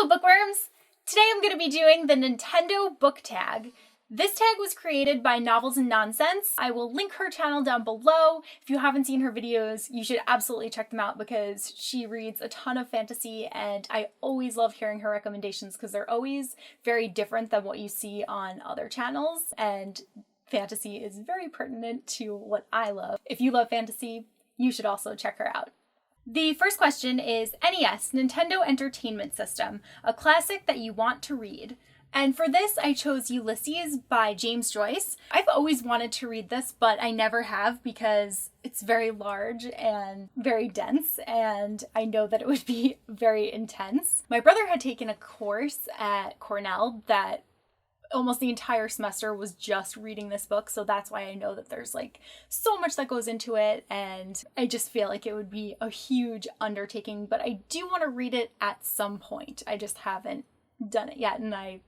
Hello bookworms! Today I'm going to be doing the Nintendo book tag. This tag was created by Novels and Nonsense. I will link her channel down below. If you haven't seen her videos, you should absolutely check them out because she reads a ton of fantasy and I always love hearing her recommendations because they're always very different than what you see on other channels, and fantasy is very pertinent to what I love. If you love fantasy, you should also check her out. The first question is NES, Nintendo Entertainment System, a classic that you want to read. And for this, I chose Ulysses by James Joyce. I've always wanted to read this, but I never have because it's very large and very dense, and I know that it would be very intense. My brother had taken a course at Cornell that almost the entire semester was just reading this book, so that's why I know that there's like so much that goes into it, and I just feel like it would be a huge undertaking, but I do want to read it at some point. I just haven't done it yet, and I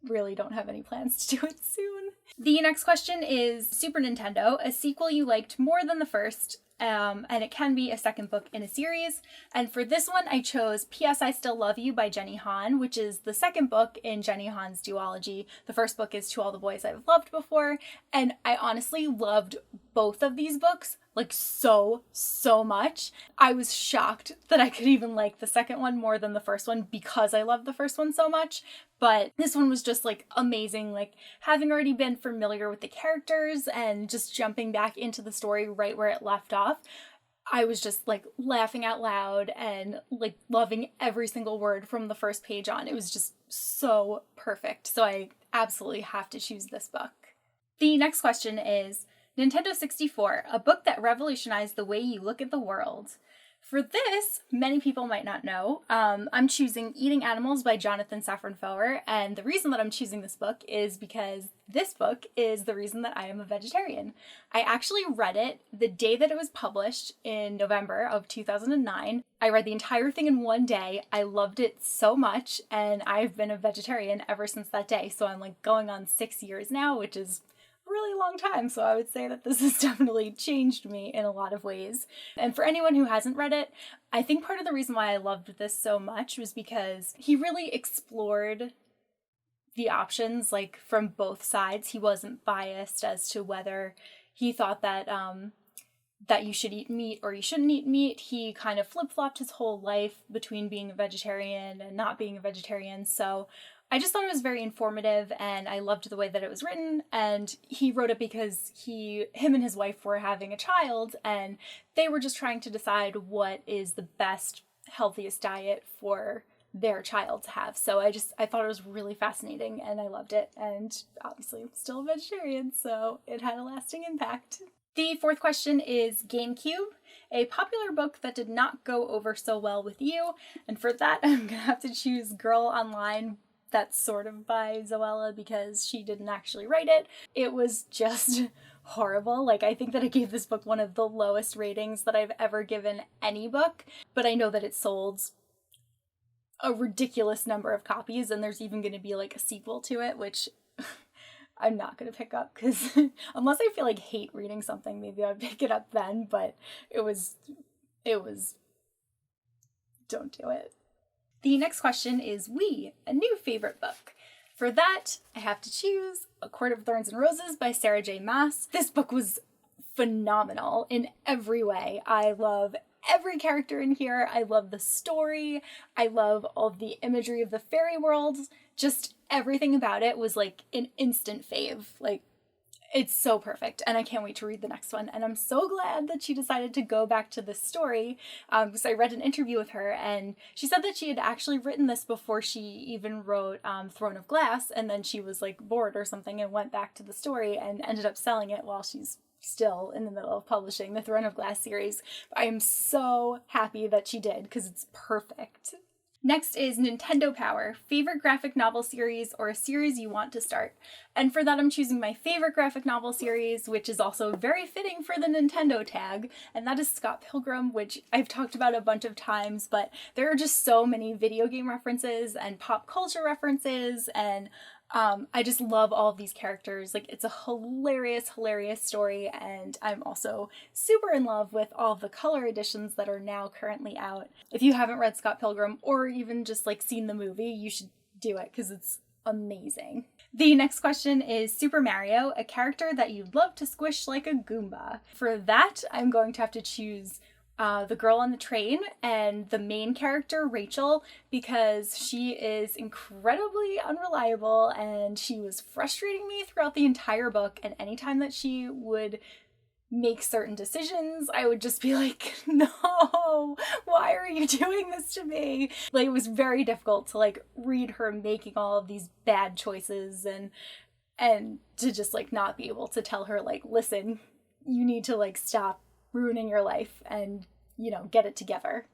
really don't have any plans to do it soon. The next question is Super Nintendo, a sequel you liked more than the first, and it can be a second book in a series. And for this one, I chose P.S. I Still Love You by Jenny Han, which is the second book in Jenny Han's duology. The first book is To All the Boys I've Loved Before, and I honestly loved both of these books like so much. I was shocked that I could even like the second one more than the first one because I loved the first one so much. But this one was just like amazing, like having already been familiar with the characters and just jumping back into the story right where it left off. I was just like laughing out loud and like loving every single word from the first page on. It was just so perfect. So I absolutely have to choose this book. The next question is Nintendo 64, a book that revolutionized the way you look at the world. For this, many people might not know, I'm choosing Eating Animals by Jonathan Safran Foer, and the reason that I'm choosing this book is because this book is the reason that I am a vegetarian. I actually read it the day that it was published in November of 2009. I read the entire thing in one day. I loved it so much, and I've been a vegetarian ever since that day, so I'm like going on 6 years now, which is really long time, so I would say that this has definitely changed me in a lot of ways. And for anyone who hasn't read it, I think part of the reason why I loved this so much was because he really explored the options like from both sides. He wasn't biased as to whether he thought that that you should eat meat or you shouldn't eat meat. He kind of flip-flopped his whole life between being a vegetarian and not being a vegetarian, so I just thought it was very informative, and I loved the way that it was written, and he wrote it because him and his wife were having a child, and they were just trying to decide what is the best, healthiest diet for their child to have. So I thought it was really fascinating, and I loved it, and obviously I'm still a vegetarian, so it had a lasting impact. The fourth question is Gamecube, a popular book that did not go over so well with you, and for that I'm gonna have to choose Girl Online. That's sort of by Zoella because she didn't actually write it. It was just horrible. Like, I think that I gave this book one of the lowest ratings that I've ever given any book, but I know that it sold a ridiculous number of copies, and there's even going to be like a sequel to it, which I'm not going to pick up because unless I feel like hate reading something, maybe I'd pick it up then, but it was, don't do it. The next question is We, a new favorite book. For that, I have to choose A Court of Thorns and Roses by Sarah J. Maas. This book was phenomenal in every way. I love every character in here. I love the story. I love all of the imagery of the fairy world. Just everything about it was like an instant fave. Like, it's so perfect, and I can't wait to read the next one. And I'm so glad that she decided to go back to this story, because I read an interview with her, and she said that she had actually written this before she even wrote Throne of Glass, and then she was like bored or something and went back to the story and ended up selling it while she's still in the middle of publishing the Throne of Glass series. I am so happy that she did, because it's perfect. Next is Nintendo Power, favorite graphic novel series or a series you want to start. And for that I'm choosing my favorite graphic novel series, which is also very fitting for the Nintendo tag, and that is Scott Pilgrim, which I've talked about a bunch of times, but there are just so many video game references and pop culture references, and I just love all of these characters. Like, it's a hilarious, hilarious story, and I'm also super in love with all of the color editions that are now currently out. If you haven't read Scott Pilgrim or even just like seen the movie, you should do it because it's amazing. The next question is Super Mario, a character that you'd love to squish like a Goomba. For that, I'm going to have to choose the girl on the train and the main character, Rachel, because she is incredibly unreliable and she was frustrating me throughout the entire book. And anytime that she would make certain decisions, I would just be like, no, why are you doing this to me? Like, it was very difficult to like read her making all of these bad choices and to just like not be able to tell her like, listen, you need to like stop ruining your life and, you know, get it together.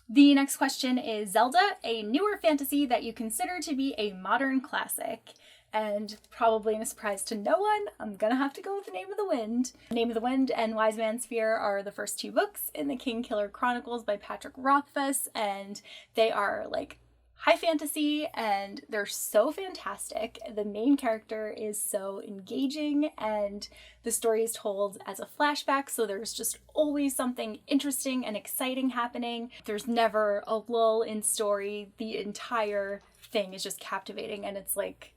The next question is Zelda, a newer fantasy that you consider to be a modern classic. And probably in a surprise to no one, I'm gonna have to go with Name of the Wind. Name of the Wind and Wise Man's Fear are the first two books in the King Killer Chronicles by Patrick Rothfuss, and they are like high fantasy and they're so fantastic. The main character is so engaging and the story is told as a flashback, so there's just always something interesting and exciting happening. There's never a lull in story. The entire thing is just captivating, and it's like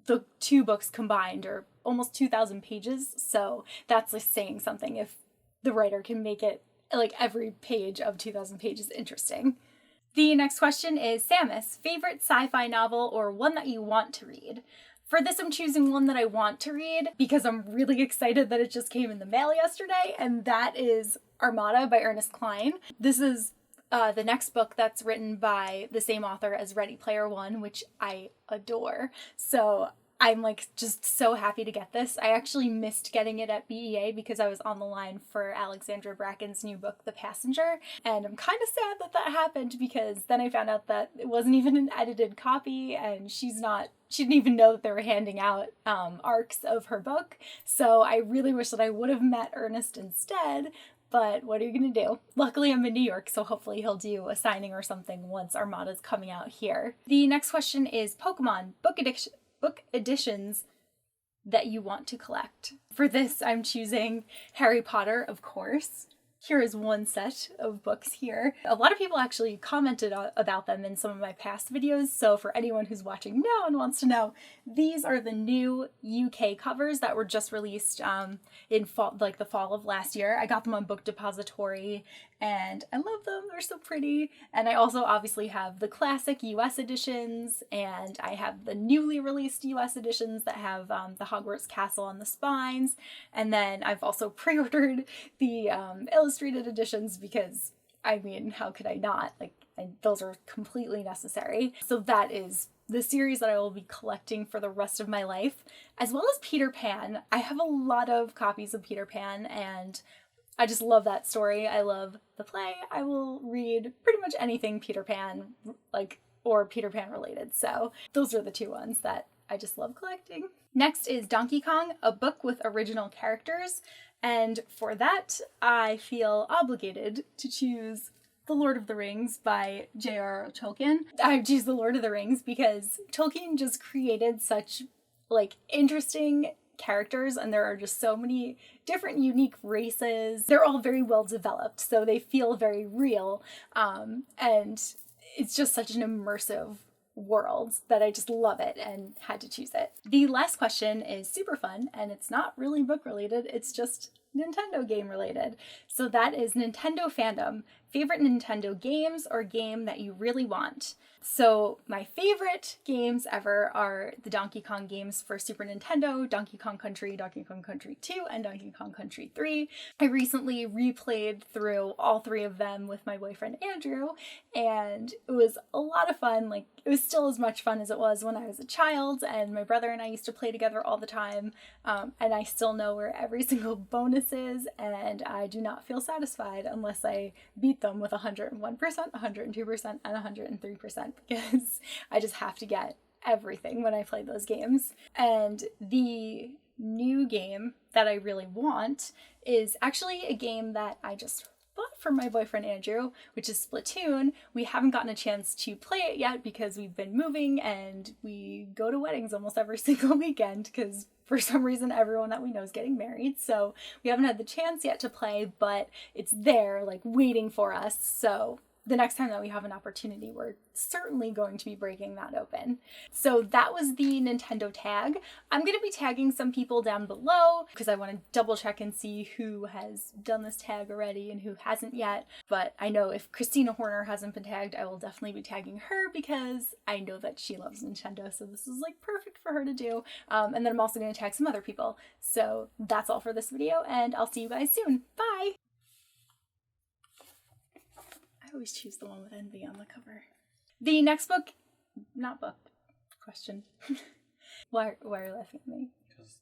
the two books combined are almost 2,000 pages, so that's like saying something if the writer can make it like every page of 2,000 pages interesting. The next question is Samus, favorite sci-fi novel or one that you want to read? For this, I'm choosing one that I want to read because I'm really excited that it just came in the mail yesterday, and that is Armada by Ernest Cline. This is the next book that's written by the same author as Ready Player One, which I adore. So I'm like just so happy to get this. I actually missed getting it at BEA because I was on the line for Alexandra Bracken's new book, The Passenger. And I'm kind of sad that that happened because then I found out that it wasn't even an edited copy and she didn't even know that they were handing out arcs of her book. So I really wish that I would have met Ernest instead. But what are you going to do? Luckily, I'm in New York, so hopefully he'll do a signing or something once Armada's coming out here. The next question is Pokemon book editions that you want to collect. For this, I'm choosing Harry Potter, of course. Here is one set of books here. A lot of people actually commented about them in some of my past videos, so for anyone who's watching now and wants to know, these are the new UK covers that were just released in fall, like the fall of last year. I got them on Book Depository and I love them. They're so pretty. And I also obviously have the classic US editions, and I have the newly released US editions that have the Hogwarts castle on the spines. And then I've also pre-ordered the illustrated editions because, I mean, how could I not? Like, those are completely necessary. So that is the series that I will be collecting for the rest of my life, as well as Peter Pan. I have a lot of copies of Peter Pan, and I just love that story. I love the play. I will read pretty much anything Peter Pan, like, or Peter Pan related. So those are the two ones that I just love collecting. Next is Donkey Kong, a book with original characters. And for that, I feel obligated to choose The Lord of the Rings by J.R.R. Tolkien. I choose The Lord of the Rings because Tolkien just created such, like, interesting characters, and there are just so many different unique races. They're all very well developed, so they feel very real, and it's just such an immersive world that I just love it and had to choose it. The last question is super fun, and it's not really book related, it's just Nintendo game related. So that is Nintendo Fandom. Favorite Nintendo games or game that you really want? So my favorite games ever are the Donkey Kong games for Super Nintendo, Donkey Kong Country 2, and Donkey Kong Country 3. I recently replayed through all three of them with my boyfriend Andrew, and it was a lot of fun. Like, it was still as much fun as it was when I was a child, and my brother and I used to play together all the time, and I still know where every single bonus is, and I do not feel satisfied unless I beat them with 101%, 102%, and 103%, because I just have to get everything when I play those games. And the new game that I really want is actually a game that I just bought from my boyfriend Andrew, which is Splatoon. We haven't gotten a chance to play it yet because we've been moving and we go to weddings almost every single weekend because for some reason everyone that we know is getting married. So we haven't had the chance yet to play, but it's there, like, waiting for us. So the next time that we have an opportunity, we're certainly going to be breaking that open. So that was the Nintendo tag. I'm going to be tagging some people down below because I want to double check and see who has done this tag already and who hasn't yet. But I know if Christina Horner hasn't been tagged, I will definitely be tagging her because I know that she loves Nintendo. So this is like perfect for her to do. And then I'm also going to tag some other people. So that's all for this video and I'll see you guys soon. Bye! I always choose the one with envy on the cover. The next book, not book, question. Why are you laughing at me? Because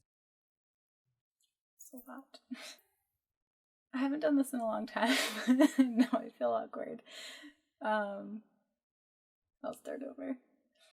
So loud. I haven't done this in a long time. No, I feel awkward. I'll start over.